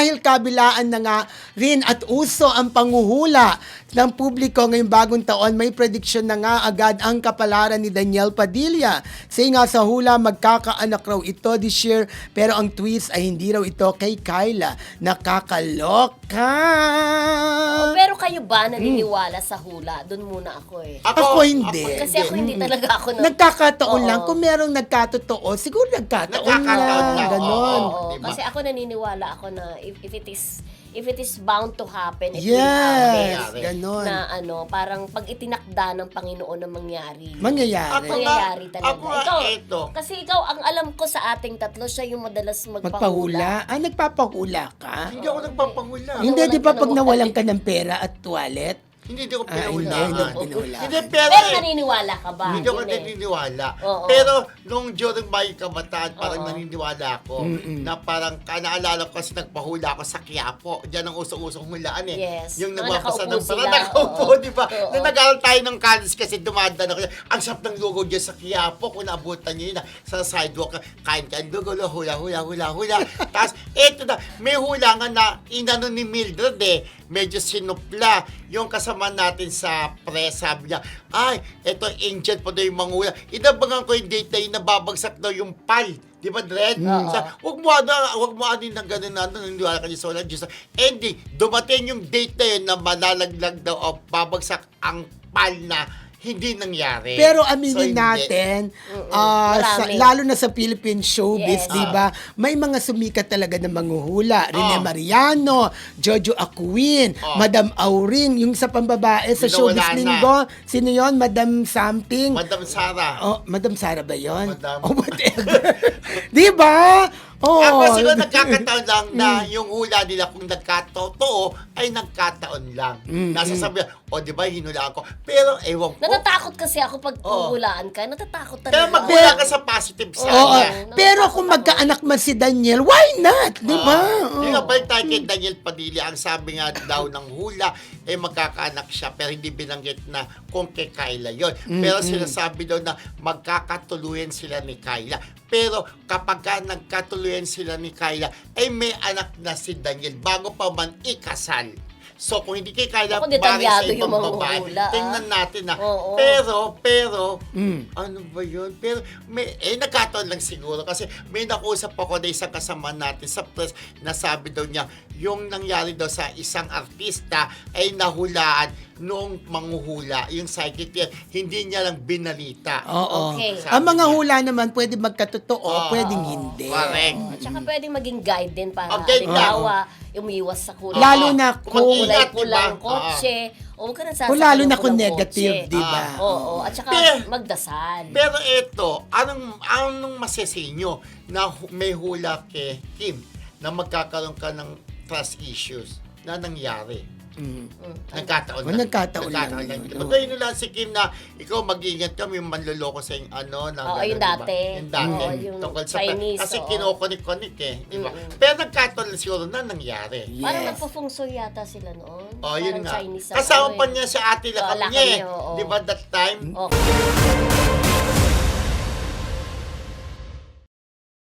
Dahil kabilaan na nga rin at uso ang panguhula ng publiko ngayong bagong taon, may prediksyon na nga agad ang kapalaran ni Daniel Padilla. Say nga sa hula, magkakaanak raw ito this year, pero ang twist ay hindi raw ito kay Kyla. Nakakaloka! Pero kayo ba naniniwala sa hula? Doon muna ako eh. Ako hindi. Kasi ako hindi talaga ako Nagkakataon Oo. lang. Kung merong nagkatotoo, siguro nagkataon Nagkakataon lang. lang. Ganon. Oo, Diba? kasi ako naniniwala ako na if it is bound to happen, it will Yes, happen. ganon. Na parang pag itinakda ng Panginoon na mangyari. Mangyayari. Mangyayari talaga. Ako nga, eto. Kasi ikaw, ang alam ko sa ating tatlo, siya yung madalas magpahula. Magpahula? Nagpapahula ka? Hindi ako nagpapangula. Hindi, di ba Nawalan ka pag ng nawalan ka ng pera at toilet? Hindi ko Hindi pinahulaan. ako pinahulaan. Hindi, Pero pero naniniwala ka ba? hindi ako Yun eh. naniniwala. Oo. Pero nung during my kabataan, parang Oo. naniniwala ako na parang naalala ko kasi nagpahula ako sa Quiapo. Diyan ang usong-usong hulaan eh. Yes. Yung Mga nagpapasa nakaupo ng parang sila. nakaupo, Oo. di ba? Oo. Nung nag-aaral tayo ng college kasi dumadaan ako. Ang sarap ng lugaw dyan sa Quiapo. Kung naabutan nyo yun sa sidewalk, kain ka ng lugaw, hula. Tapos, eto na, may hula nga na inano ni Mildred eh. Medyo sinupla yung kasama natin sa press. Sabi niya, ay, eto angel po daw yung manghula. Inabangan ko yung date na yun, nababagsak daw yung pal. Di ba, Dred? Huwag mo anin ng ganun na, naniniwala ka niya sa wala Diyos. Ending, dumating yung date na yun na malalaglag daw o babagsak ang pal na hindi nangyari. Pero So, aminin hindi. natin, Marami. lalo na sa Philippine showbiz, Yes. di ba? May mga sumikat talaga na manghuhula. Rene Mariano, Jojo Aquin, Madam Auring, yung sa pambabae sa Nawala Showbiz na. Linggo. Sino yon? Madam something? Madam Sara. Madam Sara ba yun? Madam. Oh, whatever. Di ba? Oh. Ako siguro nagkakataon lang na yung hula nila kung nagkatotoo ay nagkataon lang. Nasasabi, di ba, hinulaan ko. Pero, ewan ko. Natatakot kasi ako pag hulaan ka. Natatakot talaga. Pero ako. maghula ka sa positive side. Oo. Natatakot Pero ako. kung magkaanak man si Daniel, why not? Di ba? Yung nga, balik tayo kay Daniel Padilla, ang sabi nga daw ng hula, magkakaanak siya, pero hindi binanggit na kung kay Kyla yun. Pero sinasabi daw na magkakatuluyan sila ni Kyla. Pero kapag ka nagkatuluyan sila ni Kyla, may anak na si Daniel bago pa man ikasal. So, kung hindi kay Kyla, Ako, bagay sa detalyado yung ibang mga babae, hula, tingnan natin na. Oo. Pero, ano ba yun? Pero, nagkataon lang siguro kasi may nakusap ako na isang kasama natin sa press na sabi daw niya, yung nangyari daw sa isang artista ay nahulaan noong manghuhula. Yung psychic niya, hindi niya lang binalita. Oo. Okay. Ang mga hula naman, pwede magkatotoo, pwedeng hindi. Correct. Tsaka pwedeng maging guide din para Okay, halimbawa, umiwas sa kulay. Lalo na kung Mag-ingat, kulay-kulang diba? kotse. O huwag ka nang sasakyan Kung lalo ng na kung kulang negative, kotse. di ba? Oo. At saka Pero- magdasal. Pero ito, anong masesenyo na may hula kay Kim na magkakaroon ka ng trust issues na nangyari? Nagkataon lang. Nagkataon lang yun. Diba? Kaya lang si Kim na ikaw mag-ingat ka, may manloloko sa yung na Oo, gano'n, yung diba? dati. Yung dati. Oo, yung Tungkol sa Chinese, kasi oo. kinokonik-konik diba? Pero nagkataon lang siguro na nangyari. Parang Yes. nagpo-fungso yata sila noon. Yun Parang nga. Chinese Kasama ano pa eh. niya si Ate Oo, Lakam niya oo. Diba that time? Okay.